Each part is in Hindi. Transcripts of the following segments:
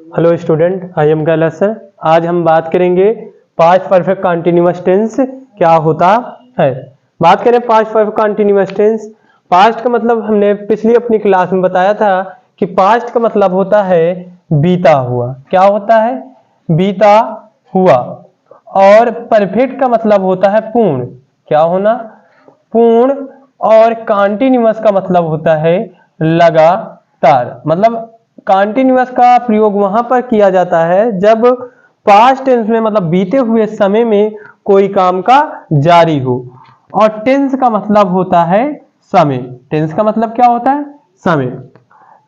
Hello student, I am Kailash sir. आज हम बात करेंगे पास्ट परफेक्ट कंटीन्यूअस टेंस क्या होता है। बात करें past perfect continuous tense. Past का मतलब हमने पिछली अपनी क्लास में बताया था कि पास्ट का मतलब होता है बीता हुआ। क्या होता है? बीता हुआ। और परफेक्ट का मतलब होता है पूर्ण। क्या होना? पूर्ण। और कंटीन्यूअस का मतलब होता है लगातार। मतलब कंटीन्यूअस का प्रयोग वहां पर किया जाता है जब पास्ट टेंस में मतलब बीते हुए समय में कोई काम का जारी हो। और टेंस का मतलब होता है समय। टेंस का मतलब क्या होता है? समय।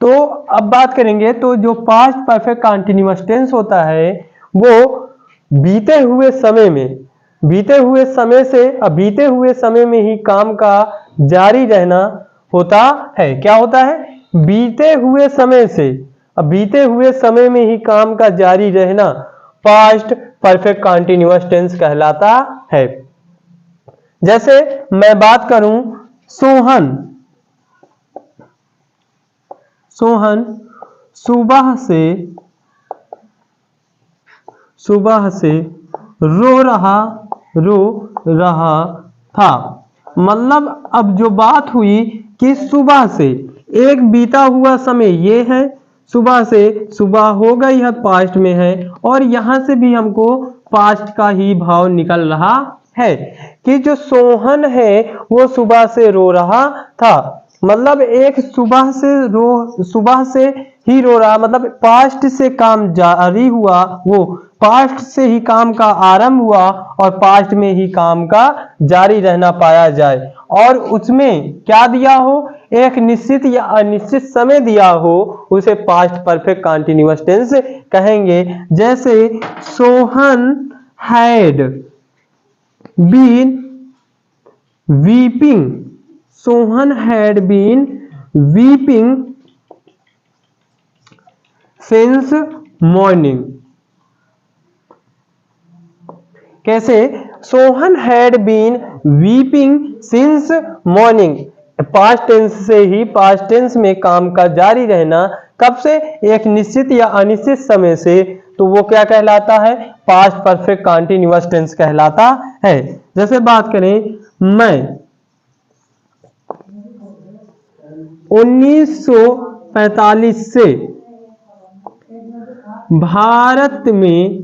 तो अब बात करेंगे तो जो पास्ट परफेक्ट कंटीन्यूअस टेंस होता है वो बीते हुए समय में बीते हुए समय से बीते हुए समय में ही काम का जारी रहना होता है। क्या होता है? बीते हुए समय से बीते हुए समय में ही काम का जारी रहना पास्ट परफेक्ट कंटीन्यूअस टेंस कहलाता है। जैसे मैं बात करूं, सोहन सोहन सुबह से रो रहा था। मतलब अब जो बात हुई कि सुबह से एक बीता हुआ समय ये है, सुबह से सुबह हो गई है पास्ट में है, और यहां से भी हमको पास्ट का ही भाव निकल रहा है कि जो सोहन है वो सुबह से रो रहा था। मतलब एक सुबह से ही रो रहा, मतलब पास्ट से काम जारी हुआ, वो पास्ट से ही काम का आरंभ हुआ और पास्ट में ही काम का जारी रहना पाया जाए। और उसमें क्या दिया हो, एक निश्चित या अनिश्चित समय दिया हो, उसे पास्ट परफेक्ट कंटीन्यूअस टेंस कहेंगे। जैसे Sohan had been weeping Sohan had been weeping since morning. कैसे? Sohan had been weeping since morning. Past tense से ही पास्ट टेंस में काम का जारी रहना कब से? एक निश्चित या अनिश्चित समय से। तो वो क्या कहलाता है? पास्ट परफेक्ट कंटीन्यूअस टेंस कहलाता है। जैसे बात करें, मैं 1945 से भारत में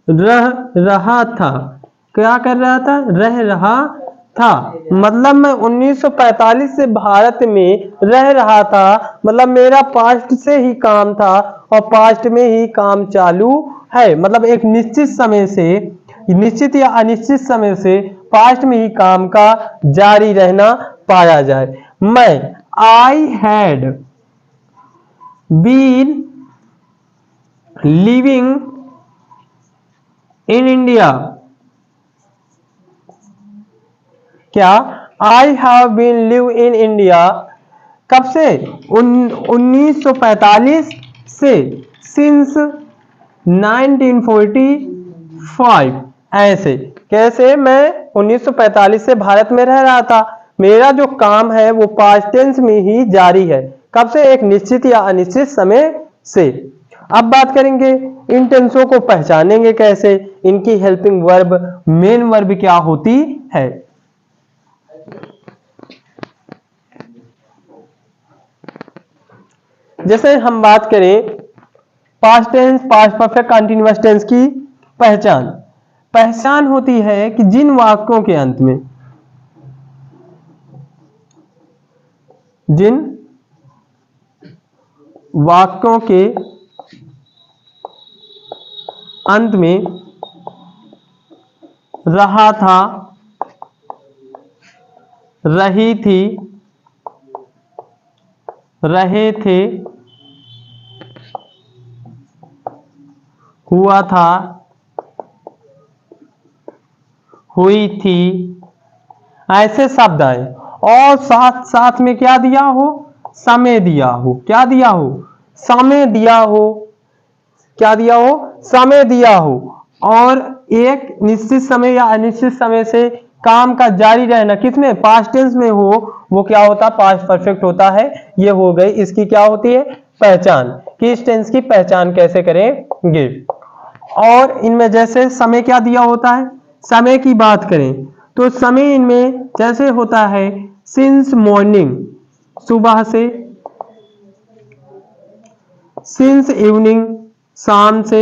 रह रहा था। क्या कर रहा था? रह रहा था। मतलब मैं 1945 से भारत में रह रहा था, मतलब मेरा पास्ट से ही काम था और पास्ट में ही काम चालू है। मतलब एक निश्चित समय से, निश्चित या अनिश्चित समय से पास्ट में ही काम का जारी रहना पाया जाए। मैं I had been living in India. क्या? I have been live in India कब से? 1945 से, सिंस 1945। ऐसे कैसे? मैं 1945 से भारत में रह रहा था, मेरा जो काम है वो पास्ट टेंस में ही जारी है। कब से? एक निश्चित या अनिश्चित समय से। अब बात करेंगे इन टेंसों को पहचानेंगे कैसे, इनकी हेल्पिंग वर्ब मेन वर्ब क्या होती है। जैसे हम बात करें past tense past perfect continuous tense की पहचान होती है कि जिन वाक्यों के अंत में रहा था, रही थी, रहे थे, हुआ था, हुई थी, ऐसे शब्द आए। और साथ साथ में क्या दिया हो? समय दिया हो। क्या दिया हो? समय दिया हो। क्या दिया हो? समय दिया हो। और एक निश्चित समय या अनिश्चित समय से काम का जारी रहना किसमें? पास्ट टेंस में हो, वो क्या होता? पास्ट परफेक्ट होता है। ये हो गई इसकी क्या होती है? पहचान कि इस टेंस की पहचान कैसे करेंगे। और इनमें जैसे समय क्या दिया होता है, समय की बात करें तो समय इनमें जैसे होता है सिंस मॉर्निंग सुबह से, सिंस इवनिंग शाम से,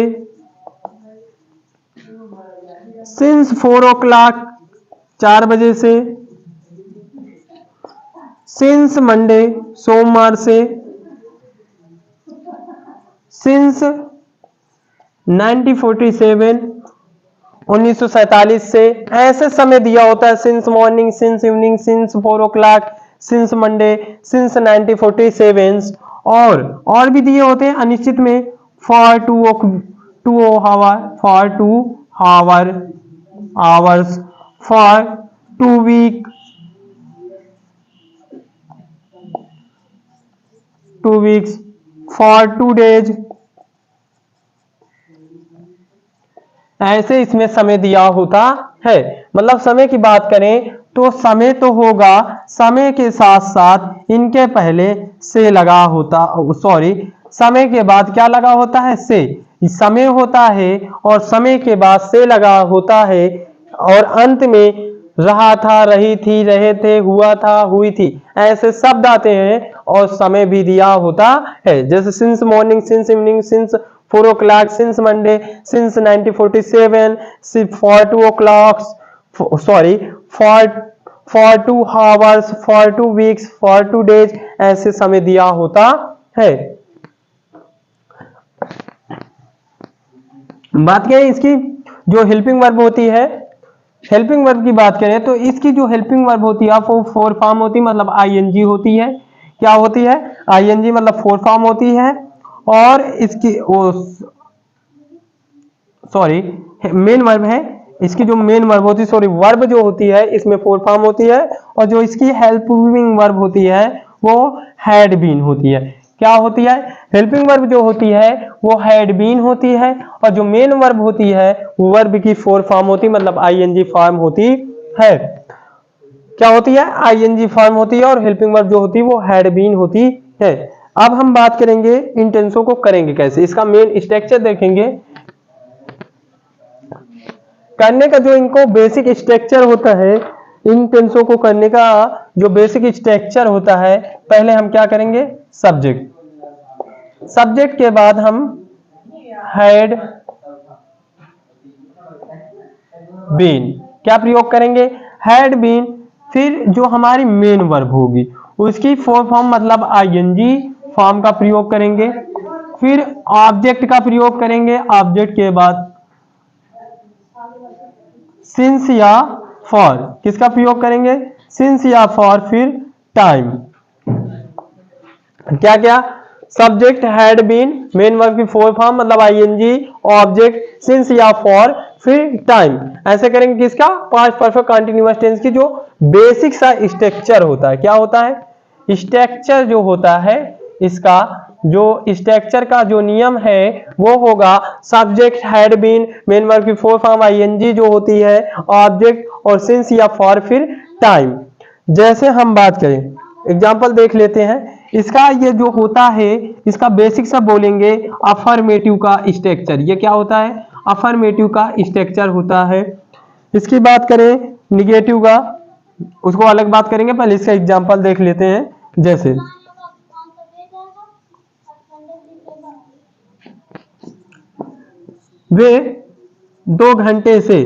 सिंस 4 o'clock 4 बजे से, सिंस मंडे सोमवार से, सिंस 1947 1947 से, ऐसे समय दिया होता है since morning, since evening, since 4 o'clock, since Monday, since 1947 और भी दिए होते हैं अनिश्चित में for 2 hour, for 2 hours, for 2 week, 2 weeks, for 2 days। ऐसे इसमें समय दिया होता है। मतलब समय की बात करें तो समय तो होगा, समय के साथ साथ इनके पहले से लगा होता, सॉरी समय के बाद क्या लगा होता है, से। समय होता है और समय के बाद से लगा होता है और अंत में रहा था, रही थी, रहे थे, हुआ था, हुई थी, ऐसे शब्द आते हैं और समय भी दिया होता है। जैसे since morning, since evening, since 4 o'clock, since Monday, since 1947, for 2 o'clock, sorry for 2 hours, for 2 weeks, for 2 days, ऐसे समय दिया होता है। बात करें इसकी जो हेल्पिंग वर्ब होती है, हेल्पिंग वर्ब की बात करें तो इसकी जो हेल्पिंग वर्ब होती है वो 4 फॉर्म होती है, मतलब आईएनजी होती है। क्या होती है, आईएनजी मतलब 4 फॉर्म होती है। और इसकी सॉरी मेन वर्ब है, इसकी जो मेन वर्ब होती है, सॉरी वर्ब जो होती है इसमें 4 फॉर्म होती है। और जो इसकी हेल्पिंग वर्ब होती है वो हैड बीन होती है। क्या होती है, हेल्पिंग वर्ब जो होती है वो हैड बीन होती है और जो मेन वर्ब होती है वो वर्ब की 4 फॉर्म होती है, मतलब आईएनजी फॉर्म होती है। क्या होती है, आईएनजी फॉर्म होती है और हेल्पिंग वर्ब जो होती है वो हैड बीन होती है। अब हम बात करेंगे इन टेंसों को करेंगे कैसे, इसका मेन स्ट्रक्चर देखेंगे। करने का जो इनको बेसिक स्ट्रक्चर होता है, इन टेंसों को करने का जो बेसिक स्ट्रक्चर होता है, पहले हम क्या करेंगे, सब्जेक्ट, सब्जेक्ट के बाद हम हैड बीन क्या प्रयोग करेंगे, हैड बीन। फिर जो हमारी मेन वर्ब होगी उसकी 4 फॉर्म मतलब आईएनजी फॉर्म का प्रयोग करेंगे। फिर ऑब्जेक्ट का प्रयोग करेंगे, ऑब्जेक्ट के बाद सिंस या फॉर, किसका प्रयोग करेंगे, सिंस या फॉर। फिर टाइम, क्या क्या, subject had been, main verb की 4 फॉर्म मतलब आईएनजी, ऑब्जेक्ट, सिंस या फॉर, फिर टाइम। ऐसे करेंगे किसका, पास्ट परफेक्ट कंटीन्यूअस टेंस की जो बेसिक सा स्ट्रक्चर होता है। क्या होता है, स्ट्रक्चर जो होता है इसका, जो स्ट्रक्चर का जो नियम है वो होगा subject had been, main verb की 4 फॉर्म आईएनजी जो होती है, ऑब्जेक्ट और सिंस या फॉर, फिर टाइम। जैसे हम बात करें एग्जांपल देख लेते हैं इसका, ये जो होता है इसका बेसिक सा बोलेंगे अफर्मेटिव का स्ट्रक्चर। ये क्या होता है, अफर्मेटिव का स्ट्रक्चर होता है। इसकी बात करें निगेटिव का, उसको अलग बात करेंगे, पहले इसका एग्जांपल देख लेते हैं। जैसे वे 2 घंटे से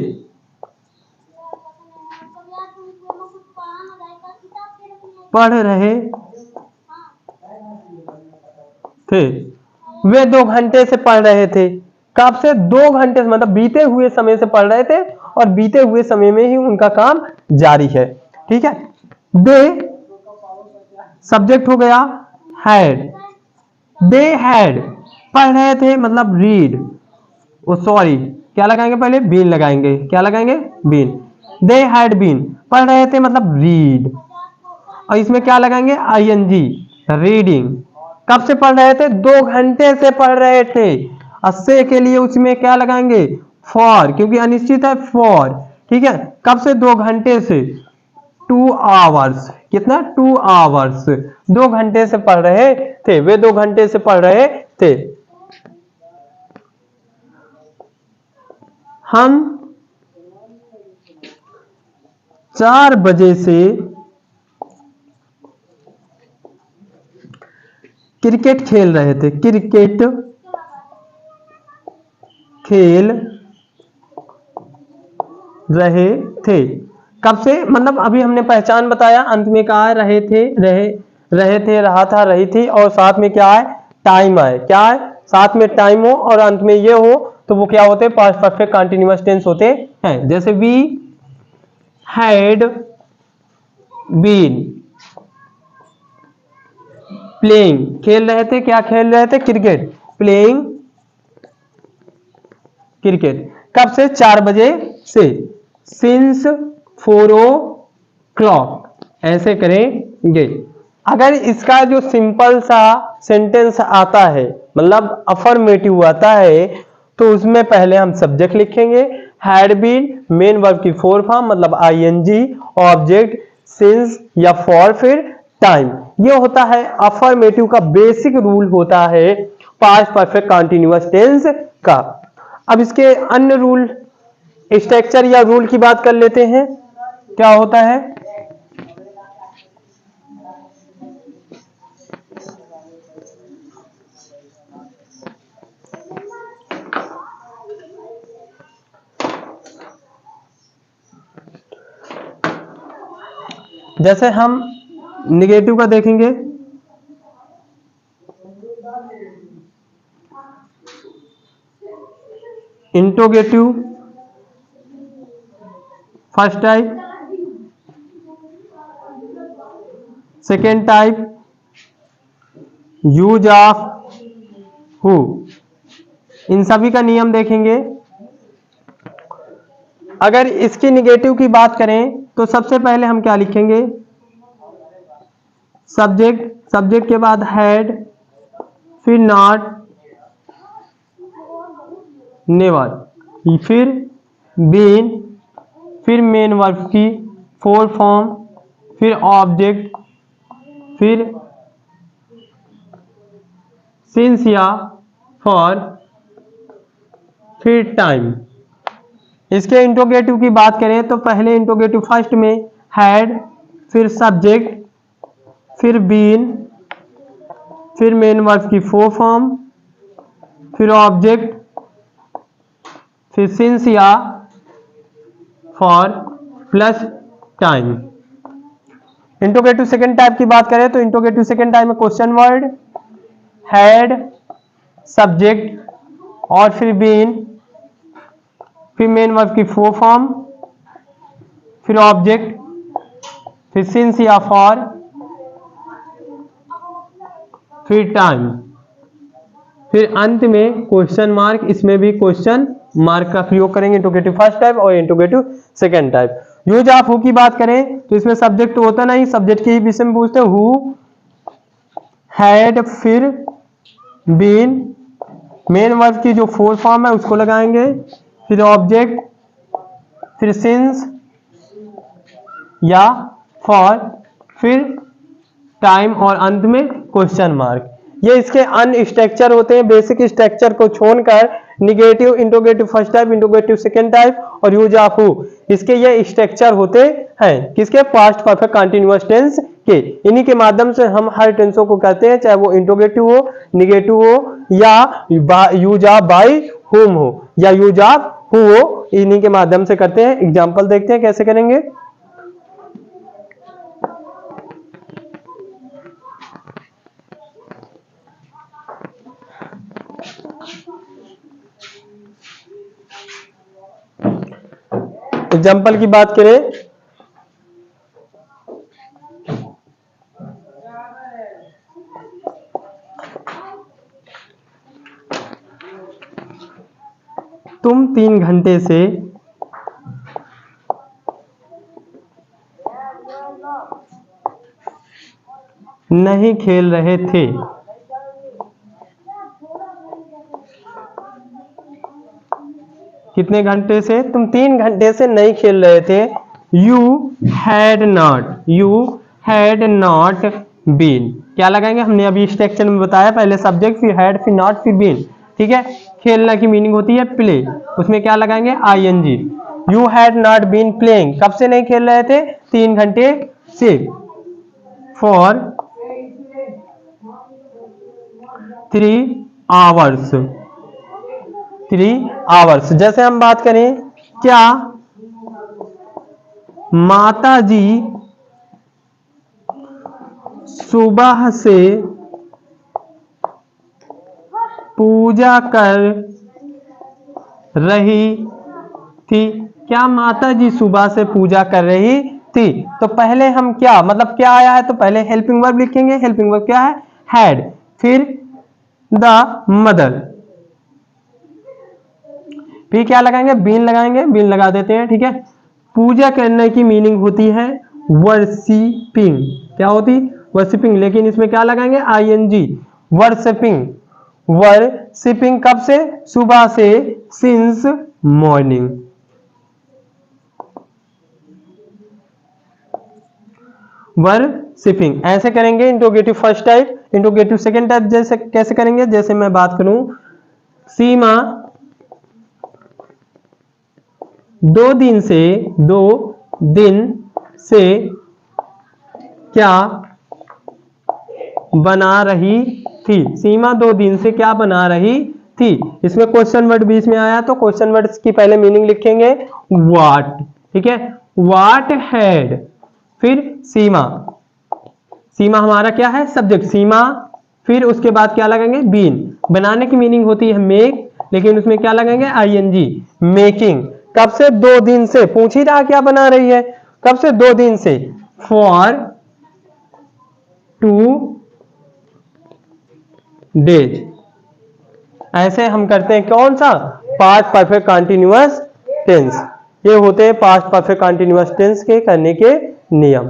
पढ़ रहे थे, वे 2 घंटे से पढ़ रहे थे। कब से, 2 घंटे से, मतलब बीते हुए समय से पढ़ रहे थे और बीते हुए समय में ही उनका काम जारी है। ठीक है, दे सब्जेक्ट हो गया, हैड, दे हैड पढ़ रहे थे मतलब रीड, ओ सॉरी क्या लगाएंगे, पहले बीन लगाएंगे, क्या लगाएंगे, बीन। दे हैड बीन पढ़ रहे थे मतलब रीड, और इसमें क्या लगाएंगे, आईएनजी, रीडिंग। कब से पढ़ रहे थे, 2 घंटे से पढ़ रहे थे। अस्से के लिए उसमें क्या लगाएंगे, फॉर, क्योंकि अनिश्चित है, फॉर। ठीक है, कब से, 2 घंटे से। 2 आवर्स। कितना? 2 आवर्स। 2 घंटे से पढ़ रहे थे, वे 2 घंटे से पढ़ रहे थे। हम 4 बजे से क्रिकेट खेल रहे थे। क्रिकेट खेल रहे थे। कब से? मतलब अभी हमने पहचान बताया, अंत में कहा है रहे थे, रहे थे, रहा था, रही थी, और साथ में क्या है? टाइम है। क्या है? साथ में टाइम हो और अंत में ये हो तो वो क्या होते हैं? पास्ट परफेक्ट कंटीन्यूअस टेंस होते हैं। जैसे वी हैड बीन प्लेइंग, खेल रहे थे। क्या खेल रहे थे? क्रिकेट। Playing cricket. कब से? 4 बजे से। सिंस 4 o'clock, ऐसे करेंगे। अगर इसका जो सिंपल सा सेंटेंस आता है, मतलब अफर्मेटिव आता है, तो उसमें पहले हम सब्जेक्ट लिखेंगे। हैड बीन मेन वर्ब की 4 फॉर्म, मतलब आईएनजी, ऑब्जेक्ट, सिंस या फॉर, फिर टाइम। ये होता है अफर्मेटिव का बेसिक रूल होता है पास्ट परफेक्ट कंटीन्यूअस टेंस का। अब इसके अन्य रूल, स्ट्रक्चर या रूल की बात कर लेते हैं। क्या होता है? जैसे हम निगेटिव का देखेंगे, interrogative first type, second type, use of who, इन सभी का नियम देखेंगे। अगर इसकी निगेटिव की बात करें तो सबसे पहले हम क्या लिखेंगे? सब्जेक्ट, सब्जेक्ट के बाद हैड, फिर नॉट, नेवर, फिर बीन, फिर मेन वर्ब की 4 फॉर्म, फिर ऑब्जेक्ट, फिर सिंस या फॉर, फिर टाइम। इसके इंट्रोगेटिव की बात करें तो पहले इंट्रोगेटिव फर्स्ट में हैड, फिर सब्जेक्ट, फिर बीन, फिर मेन वर्ब की 4 फॉर्म, फिर ऑब्जेक्ट, फिर सिंस या for, plus time. Interrogative second type की बात करें तो इंट्रोगेटिव सेकेंड टाइप में क्वेश्चन वर्ड, हैड, सब्जेक्ट और फिर बीन, फिर मेन वर्ब की 4 फॉर्म, फिर ऑब्जेक्ट, फिर सिंस या फॉर, फिर टाइम, फिर अंत में क्वेश्चन मार्क। इसमें भी क्वेश्चन मार्क का प्रयोग करेंगे इंट्रोगेटिव फर्स्ट टाइप और interrogative second type. Use of who की बात करें तो इसमें सब्जेक्ट तो होता नहीं, सब्जेक्ट के ही विषय में पूछते हैं। हु, हैड, फिर बीन, मेन वर्ब की जो 4 फॉर्म है उसको लगाएंगे, फिर ऑब्जेक्ट, फिर सिंस या फॉर, फिर टाइम और अंत में क्वेश्चन मार्क। ये इसके अन्य स्ट्रक्चर होते हैं। बेसिक स्ट्रक्चर को छोड़कर negative, interrogative first type, interrogative second type और यूज ऑफ हु, इसके ये स्ट्रक्चर होते हैं। किसके? पास्ट परफेक्ट कंटीन्यूअस टेंस के। इन्हीं के माध्यम से हम हर टेंसों को कहते हैं, चाहे वो इंट्रोगेटिव हो, निगेटिव हो, या यूज ऑफ बाय हुम हो, या यूज ऑफ हु हो, इन्हीं के माध्यम से करते हैं। एग्जाम्पल देखते हैं कैसे करेंगे। एग्जाम्पल की बात करें, तुम 3 घंटे से नहीं खेल रहे थे। कितने घंटे से? तुम 3 घंटे से नहीं खेल रहे थे। यू हैड नॉट बीन, क्या लगाएंगे, हमने अभी स्ट्रक्चर में बताया, पहले सब्जेक्ट फिर हैड फिर नॉट फिर बीन, ठीक है। खेलना की मीनिंग होती है प्ले, उसमें क्या लगाएंगे, I N G. You had not been playing, कब से नहीं खेल रहे थे, 3 घंटे से, फॉर 3 आवर्स। जैसे हम बात करें, क्या माता जी सुबह से पूजा कर रही थी, क्या माता जी सुबह से पूजा कर रही थी। तो पहले हम क्या, मतलब क्या आया है, तो पहले हेल्पिंग वर्ब लिखेंगे, हेल्पिंग वर्ब क्या है, हैड, फिर द मदर, फिर क्या लगाएंगे, बीन लगाएंगे, बीन लगा देते हैं, ठीक है। पूजा करने की मीनिंग होती है वर्शिपिंग, क्या होती, वर्शिपिंग, लेकिन इसमें क्या लगाएंगे, आईएनजी, वर्शिपिंग। वर्शिपिंग कब से, सुबह से, सिंस मॉर्निंग। वर्शिपिंग ऐसे करेंगे। Interrogative first type, interrogative second type जैसे कैसे करेंगे, जैसे मैं बात करूं, सीमा 2 दिन से क्या बना रही थी, सीमा 2 दिन से क्या बना रही थी। इसमें क्वेश्चन वर्ड बीच में आया, तो क्वेश्चन वर्ड की पहले मीनिंग लिखेंगे व्हाट, ठीक है, व्हाट हैड, फिर सीमा, सीमा हमारा क्या है, सब्जेक्ट, सीमा, फिर उसके बाद क्या लगाएंगे, बीन। बनाने की मीनिंग होती है मेक, लेकिन उसमें क्या लगाएंगे, आईएनजी, मेकिंग। कब से, 2 दिन से, पूछ ही रहा क्या बना रही है, कब से, 2 दिन से, फॉर 2 डेज। ऐसे हम करते हैं कौन सा, पास्ट परफेक्ट कंटीन्यूअस टेंस। ये होते हैं पास्ट परफेक्ट कंटीन्यूअस टेंस के करने के नियम।